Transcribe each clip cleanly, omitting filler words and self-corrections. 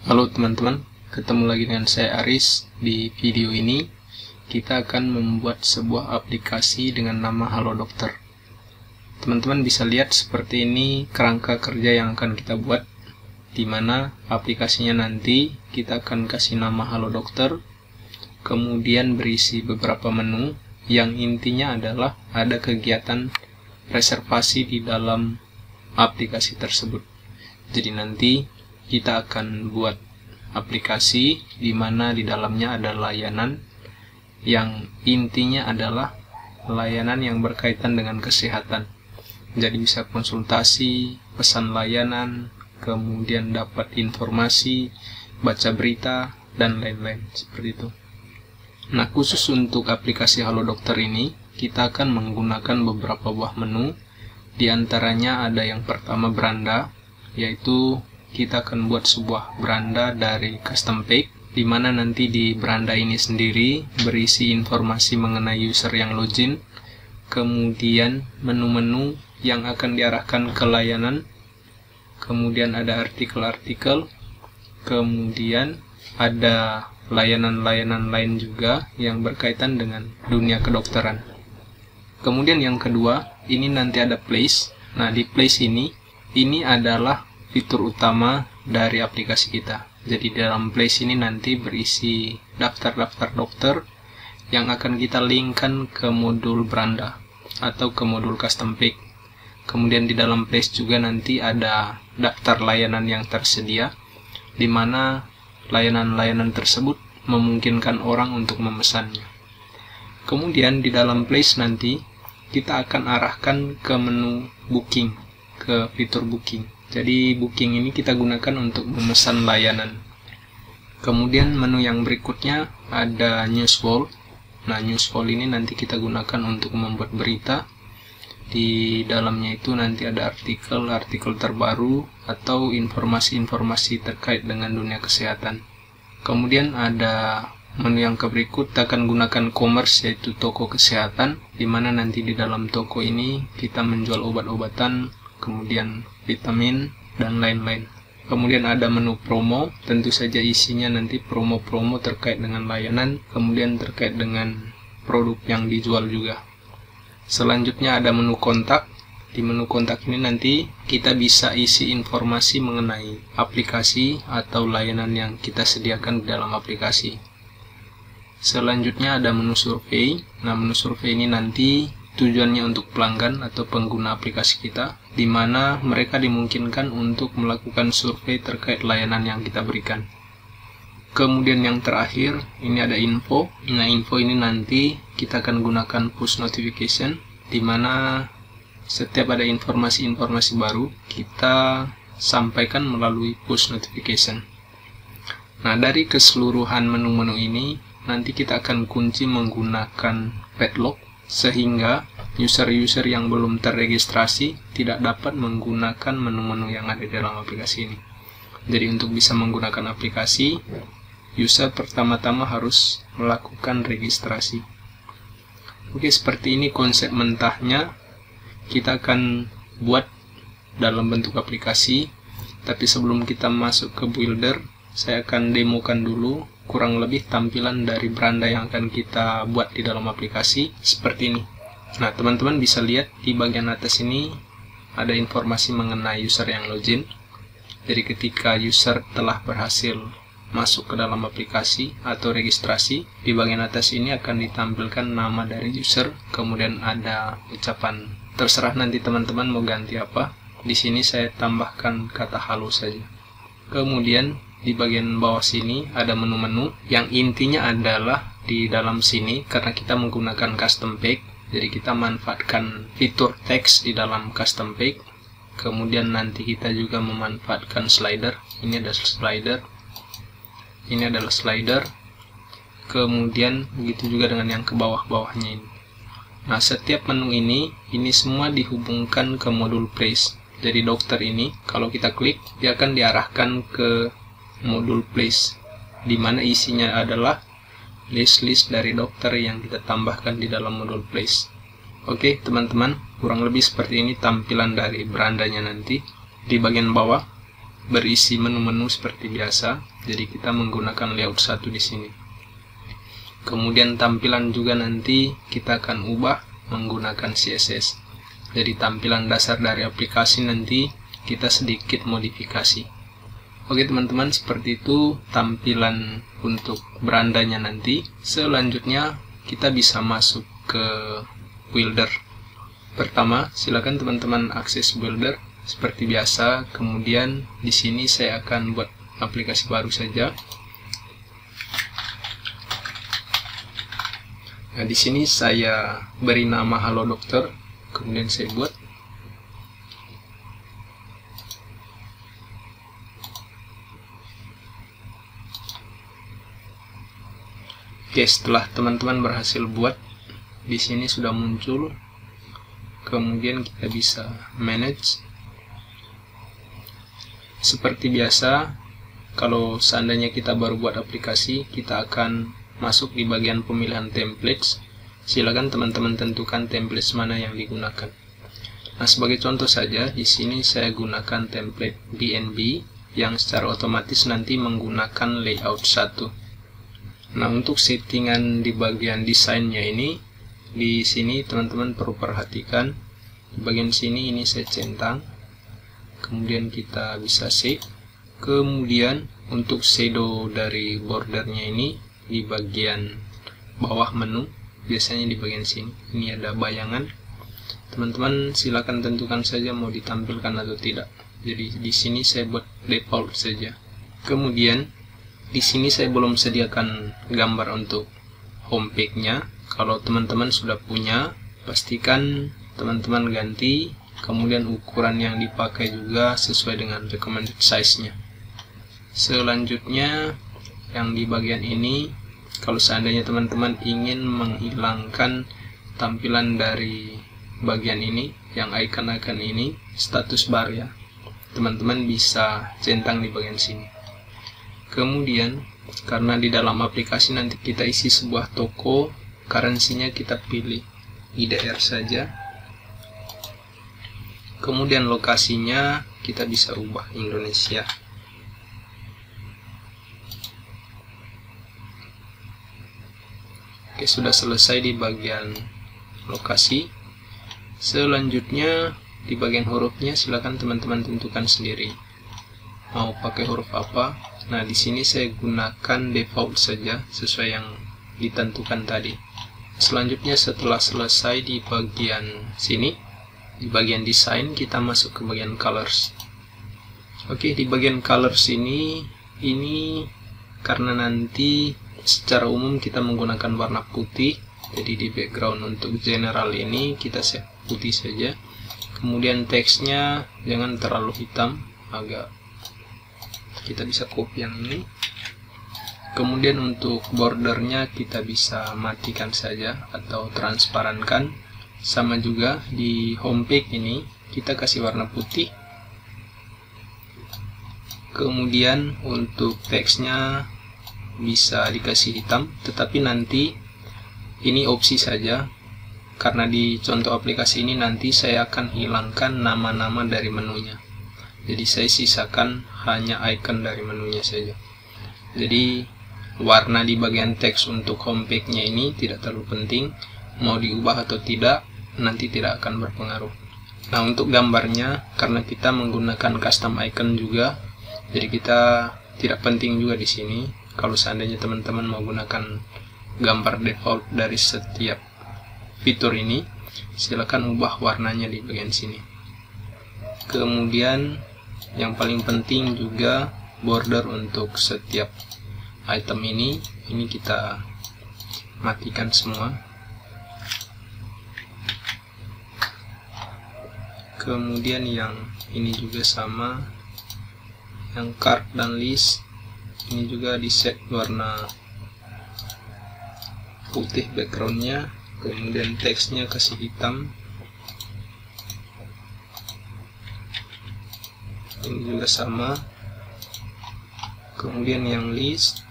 Halo teman-teman, ketemu lagi dengan saya Aris. Di video ini kita akan membuat sebuah aplikasi dengan nama Halo Dokter. Teman-teman bisa lihat seperti ini kerangka kerja yang akan kita buat, di mana aplikasinya nanti kita akan kasih nama Halo Dokter, kemudian berisi beberapa menu yang intinya adalah ada kegiatan reservasi di dalam aplikasi tersebut. Jadi nanti kita akan buat aplikasi di mana di dalamnya ada layanan yang intinya adalah layanan yang berkaitan dengan kesehatan. Jadi bisa konsultasi, pesan layanan, kemudian dapat informasi, baca berita, dan lain-lain seperti itu. Nah, khusus untuk aplikasi Halo Dokter ini, kita akan menggunakan beberapa buah menu. Di antaranya ada yang pertama beranda, yaitu kita akan buat sebuah beranda dari custom page, di mana nanti di beranda ini sendiri berisi informasi mengenai user yang login, kemudian menu-menu yang akan diarahkan ke layanan, kemudian ada artikel-artikel, kemudian ada layanan-layanan lain juga yang berkaitan dengan dunia kedokteran. Kemudian yang kedua, ini nanti ada place. Nah, di place ini adalah fitur utama dari aplikasi kita. Jadi dalam place ini nanti berisi daftar-daftar dokter yang akan kita linkkan ke modul beranda atau ke modul custom page. Kemudian di dalam place juga nanti ada daftar layanan yang tersedia, di mana layanan-layanan tersebut memungkinkan orang untuk memesannya. Kemudian di dalam place nanti kita akan arahkan ke menu booking, ke fitur booking. Jadi booking ini kita gunakan untuk memesan layanan. Kemudian menu yang berikutnya ada newsfall. Nah, newsfall ini nanti kita gunakan untuk membuat berita. Di dalamnya itu nanti ada artikel-artikel terbaru atau informasi-informasi terkait dengan dunia kesehatan. Kemudian ada menu yang berikut, kita akan gunakan commerce, yaitu toko kesehatan, di mana nanti di dalam toko ini kita menjual obat-obatan, kemudian vitamin, dan lain-lain. Kemudian ada menu promo, tentu saja isinya nanti promo-promo terkait dengan layanan, kemudian terkait dengan produk yang dijual juga. Selanjutnya ada menu kontak. Di menu kontak ini nanti kita bisa isi informasi mengenai aplikasi atau layanan yang kita sediakan di dalam aplikasi. Selanjutnya ada menu survei. Nah, menu survei ini nanti tujuannya untuk pelanggan atau pengguna aplikasi kita, di mana mereka dimungkinkan untuk melakukan survei terkait layanan yang kita berikan. Kemudian yang terakhir, ini ada info. Nah, info ini nanti kita akan gunakan push notification, di mana setiap ada informasi-informasi baru, kita sampaikan melalui push notification. Nah, dari keseluruhan menu-menu ini, nanti kita akan kunci menggunakan padlock, sehingga user-user yang belum terregistrasi tidak dapat menggunakan menu-menu yang ada di dalam aplikasi ini. Jadi untuk bisa menggunakan aplikasi, user pertama-tama harus melakukan registrasi. Oke, seperti ini konsep mentahnya. Kita akan buat dalam bentuk aplikasi, tapi sebelum kita masuk ke builder, saya akan demokan dulu kurang lebih tampilan dari beranda yang akan kita buat di dalam aplikasi seperti ini. Nah, teman-teman bisa lihat di bagian atas ini ada informasi mengenai user yang login. Jadi ketika user telah berhasil masuk ke dalam aplikasi atau registrasi, di bagian atas ini akan ditampilkan nama dari user, kemudian ada ucapan. Terserah nanti teman-teman mau ganti apa. Di sini saya tambahkan kata halo saja. Kemudian di bagian bawah sini ada menu-menu yang intinya adalah di dalam sini, karena kita menggunakan custom page, jadi kita manfaatkan fitur teks di dalam custom page. Kemudian nanti kita juga memanfaatkan slider. Ini ada slider, ini adalah slider. Kemudian begitu juga dengan yang ke bawah-bawahnya ini. Nah, setiap menu ini semua dihubungkan ke modul place. Jadi dokter ini kalau kita klik, dia akan diarahkan ke modul place, di mana isinya adalah list-list dari dokter yang kita tambahkan di dalam modul place. Oke teman-teman, kurang lebih seperti ini tampilan dari berandanya nanti. Di bagian bawah berisi menu-menu seperti biasa. Jadi kita menggunakan layout 1 di sini. Kemudian tampilan juga nanti kita akan ubah menggunakan CSS. Jadi tampilan dasar dari aplikasi nanti kita sedikit modifikasi. Oke teman-teman, seperti itu tampilan untuk berandanya nanti. Selanjutnya kita bisa masuk ke Builder. Pertama, silakan teman-teman akses Builder seperti biasa. Kemudian di sini saya akan buat aplikasi baru saja. Nah, di sini saya beri nama Halo Dokter. Kemudian saya buat. Oke, setelah teman-teman berhasil buat, di sini sudah muncul. Kemudian kita bisa manage. Seperti biasa, kalau seandainya kita baru buat aplikasi, kita akan masuk di bagian pemilihan templates. Silakan teman-teman tentukan templates mana yang digunakan. Nah, sebagai contoh saja, di sini saya gunakan template BNB yang secara otomatis nanti menggunakan layout 1. Nah, untuk settingan di bagian desainnya ini, di sini teman-teman perlu perhatikan. Di bagian sini ini saya centang. Kemudian kita bisa save. Kemudian untuk shadow dari bordernya ini di bagian bawah menu, biasanya di bagian sini. Ini ada bayangan. Teman-teman silakan tentukan saja mau ditampilkan atau tidak. Jadi di sini saya buat default saja. Kemudian di sini saya belum sediakan gambar untuk homepage-nya. Kalau teman-teman sudah punya, pastikan teman-teman ganti. Kemudian ukuran yang dipakai juga sesuai dengan recommended size-nya. Selanjutnya, yang di bagian ini, kalau seandainya teman-teman ingin menghilangkan tampilan dari bagian ini, yang icon-icon ini, status bar ya, teman-teman bisa centang di bagian sini. Kemudian, karena di dalam aplikasi nanti kita isi sebuah toko, currency-nya kita pilih IDR saja. Kemudian lokasinya kita bisa ubah Indonesia. Oke, sudah selesai di bagian lokasi. Selanjutnya di bagian hurufnya silakan teman-teman tentukan sendiri. Mau pakai huruf apa? Nah, di sini saya gunakan default saja sesuai yang ditentukan tadi. Selanjutnya setelah selesai di bagian sini, di bagian desain, kita masuk ke bagian colors. Oke, di bagian colors ini karena nanti secara umum kita menggunakan warna putih, jadi di background untuk general ini kita set putih saja. Kemudian teksnya jangan terlalu hitam, agak kita bisa copy yang ini. Kemudian untuk bordernya kita bisa matikan saja atau transparankan. Sama juga di homepage ini kita kasih warna putih. Kemudian untuk teksnya bisa dikasih hitam, tetapi nanti ini opsi saja, karena di contoh aplikasi ini nanti saya akan hilangkan nama-nama dari menunya. Jadi saya sisakan hanya icon dari menunya saja. Jadi warna di bagian teks untuk homepage-nya ini tidak terlalu penting, mau diubah atau tidak nanti tidak akan berpengaruh. Nah, untuk gambarnya karena kita menggunakan custom icon juga, jadi kita tidak penting juga di sini. Kalau seandainya teman-teman mau gunakan gambar default dari setiap fitur ini, silakan ubah warnanya di bagian sini. Kemudian yang paling penting juga border untuk setiap item ini kita matikan semua. Kemudian yang ini juga sama, yang card dan list ini juga di set warna putih backgroundnya, kemudian teksnya kasih hitam. Ini juga sama. Kemudian yang list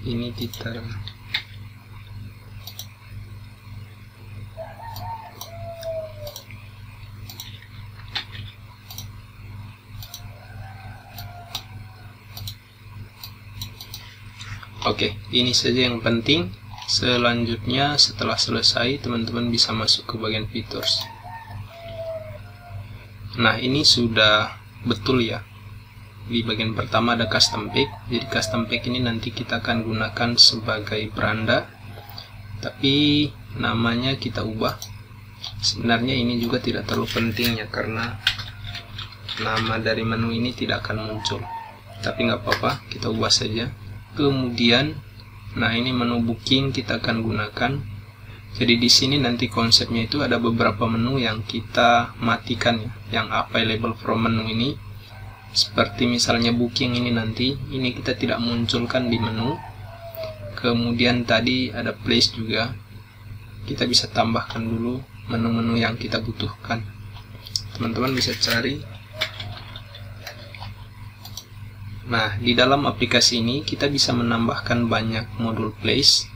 ini kita Oke, ini saja yang penting. Selanjutnya setelah selesai, teman-teman bisa masuk ke bagian features. Nah, ini sudah betul ya. Di bagian pertama ada custom pack. Jadi custom pack ini nanti kita akan gunakan sebagai beranda, tapi namanya kita ubah. Sebenarnya ini juga tidak terlalu penting ya, karena nama dari menu ini tidak akan muncul. Tapi nggak apa-apa, kita ubah saja. Kemudian, nah ini menu booking kita akan gunakan. Jadi di sini nanti konsepnya itu ada beberapa menu yang kita matikan ya, yang available from menu ini. Seperti misalnya booking ini nanti, ini kita tidak munculkan di menu. Kemudian tadi ada place juga, kita bisa tambahkan dulu menu-menu yang kita butuhkan. Teman-teman bisa cari. Nah, di dalam aplikasi ini kita bisa menambahkan banyak modul place.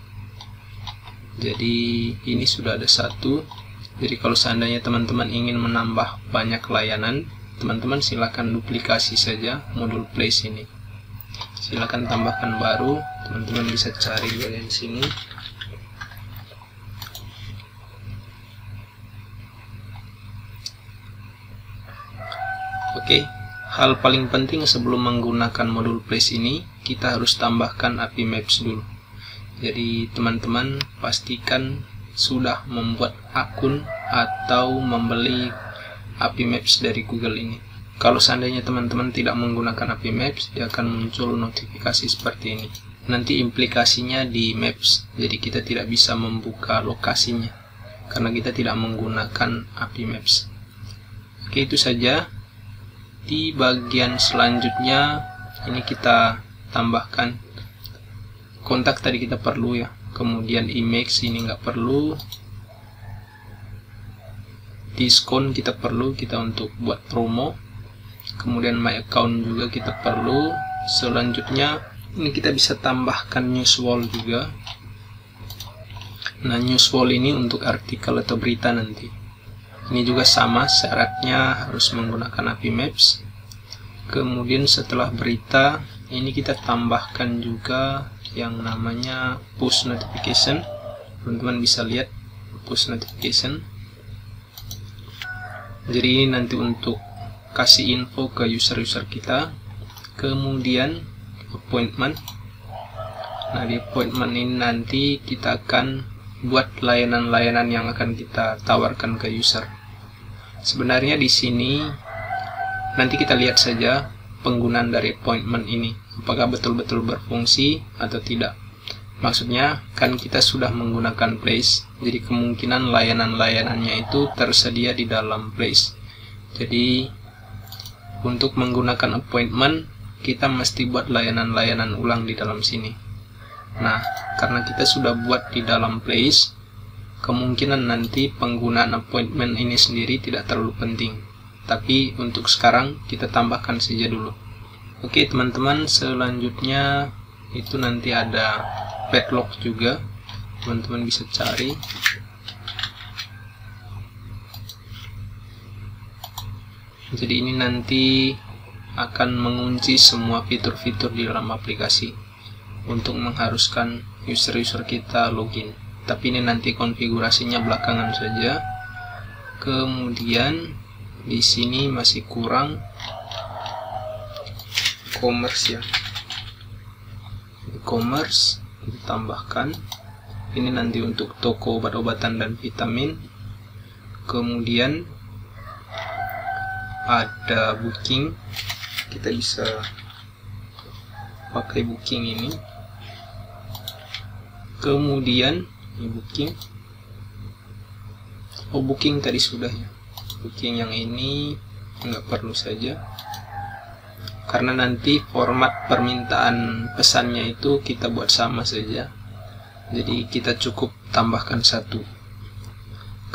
Jadi ini sudah ada satu. Jadi kalau seandainya teman-teman ingin menambah banyak layanan, teman-teman silakan duplikasi saja modul place ini. Silakan tambahkan baru, teman-teman bisa cari di bagian sini. Oke, hal paling penting sebelum menggunakan modul place ini, kita harus tambahkan API Maps dulu. Jadi teman-teman pastikan sudah membuat akun atau membeli API Maps dari Google ini. Kalau seandainya teman-teman tidak menggunakan API Maps, dia akan muncul notifikasi seperti ini. Nanti implikasinya di Maps, jadi kita tidak bisa membuka lokasinya karena kita tidak menggunakan API Maps. Oke, itu saja. Di bagian selanjutnya ini kita tambahkan kontak, tadi kita perlu ya. Kemudian image ini nggak perlu. Diskon kita perlu, kita untuk buat promo. Kemudian my account juga kita perlu. Selanjutnya ini kita bisa tambahkan news wall juga. Nah, news wall ini untuk artikel atau berita nanti. Ini juga sama, syaratnya harus menggunakan API Maps. Kemudian setelah berita, ini kita tambahkan juga yang namanya push notification. Teman-teman bisa lihat push notification. Jadi ini nanti untuk kasih info ke user-user kita. Kemudian appointment. Nah, di appointment ini nanti kita akan buat layanan-layanan yang akan kita tawarkan ke user. Sebenarnya di sini nanti kita lihat saja penggunaan dari appointment ini, apakah betul-betul berfungsi atau tidak. Maksudnya kan kita sudah menggunakan place, jadi kemungkinan layanan-layanannya itu tersedia di dalam place. Jadi untuk menggunakan appointment, kita mesti buat layanan-layanan ulang di dalam sini. Nah, karena kita sudah buat di dalam place, kemungkinan nanti penggunaan appointment ini sendiri tidak terlalu penting. Tapi untuk sekarang kita tambahkan saja dulu. Oke teman-teman, selanjutnya itu nanti ada padlock juga. Teman-teman bisa cari. Jadi ini nanti akan mengunci semua fitur-fitur di dalam aplikasi untuk mengharuskan user-user kita login. Tapi ini nanti konfigurasinya belakangan saja. Kemudian di sini masih kurang e-commerce ya. E-commerce ditambahkan. Ini nanti untuk toko obat-obatan dan vitamin. Kemudian ada booking. Kita bisa pakai booking ini. Kemudian booking. Oh, booking tadi sudah ya. Booking yang ini nggak perlu saja, karena nanti format permintaan pesannya itu kita buat sama saja. Jadi kita cukup tambahkan satu.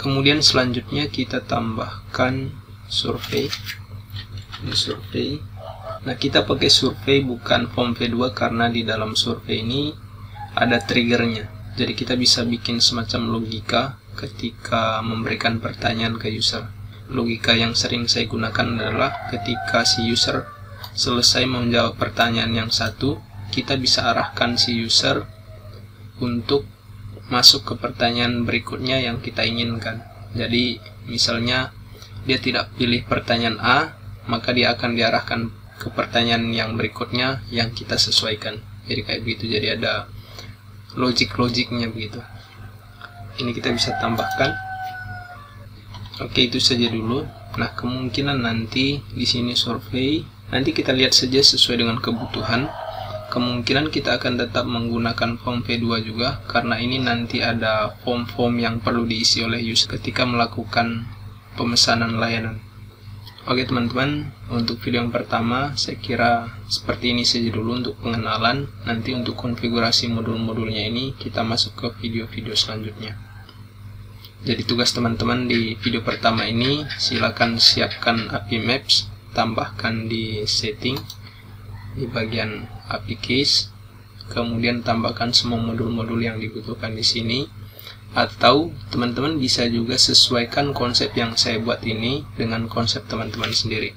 Kemudian selanjutnya kita tambahkan survei. Ini survei. Nah, kita pakai survei bukan form V2 karena di dalam survei ini ada triggernya. Jadi kita bisa bikin semacam logika ketika memberikan pertanyaan ke user. Logika yang sering saya gunakan adalah ketika si user selesai menjawab pertanyaan yang satu, kita bisa arahkan si user untuk masuk ke pertanyaan berikutnya yang kita inginkan. Jadi misalnya dia tidak pilih pertanyaan A, maka dia akan diarahkan ke pertanyaan yang berikutnya yang kita sesuaikan. Jadi kayak begitu, jadi ada logiknya begitu. Ini kita bisa tambahkan. Oke, itu saja dulu. Nah, kemungkinan nanti di sini survei, nanti kita lihat saja sesuai dengan kebutuhan. Kemungkinan kita akan tetap menggunakan form V2 juga, karena ini nanti ada form-form yang perlu diisi oleh user ketika melakukan pemesanan layanan. Oke teman-teman, untuk video yang pertama saya kira seperti ini saja dulu untuk pengenalan. Nanti untuk konfigurasi modul-modulnya ini kita masuk ke video-video selanjutnya. Jadi tugas teman-teman di video pertama ini, silakan siapkan API Maps, tambahkan di setting di bagian API Case, kemudian tambahkan semua modul-modul yang dibutuhkan di sini. Atau teman-teman bisa juga sesuaikan konsep yang saya buat ini dengan konsep teman-teman sendiri.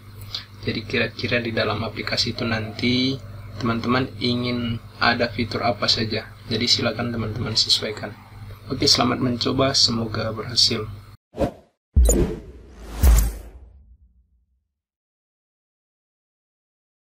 Jadi kira-kira di dalam aplikasi itu nanti teman-teman ingin ada fitur apa saja. Jadi silakan teman-teman sesuaikan. Oke, selamat mencoba, semoga berhasil.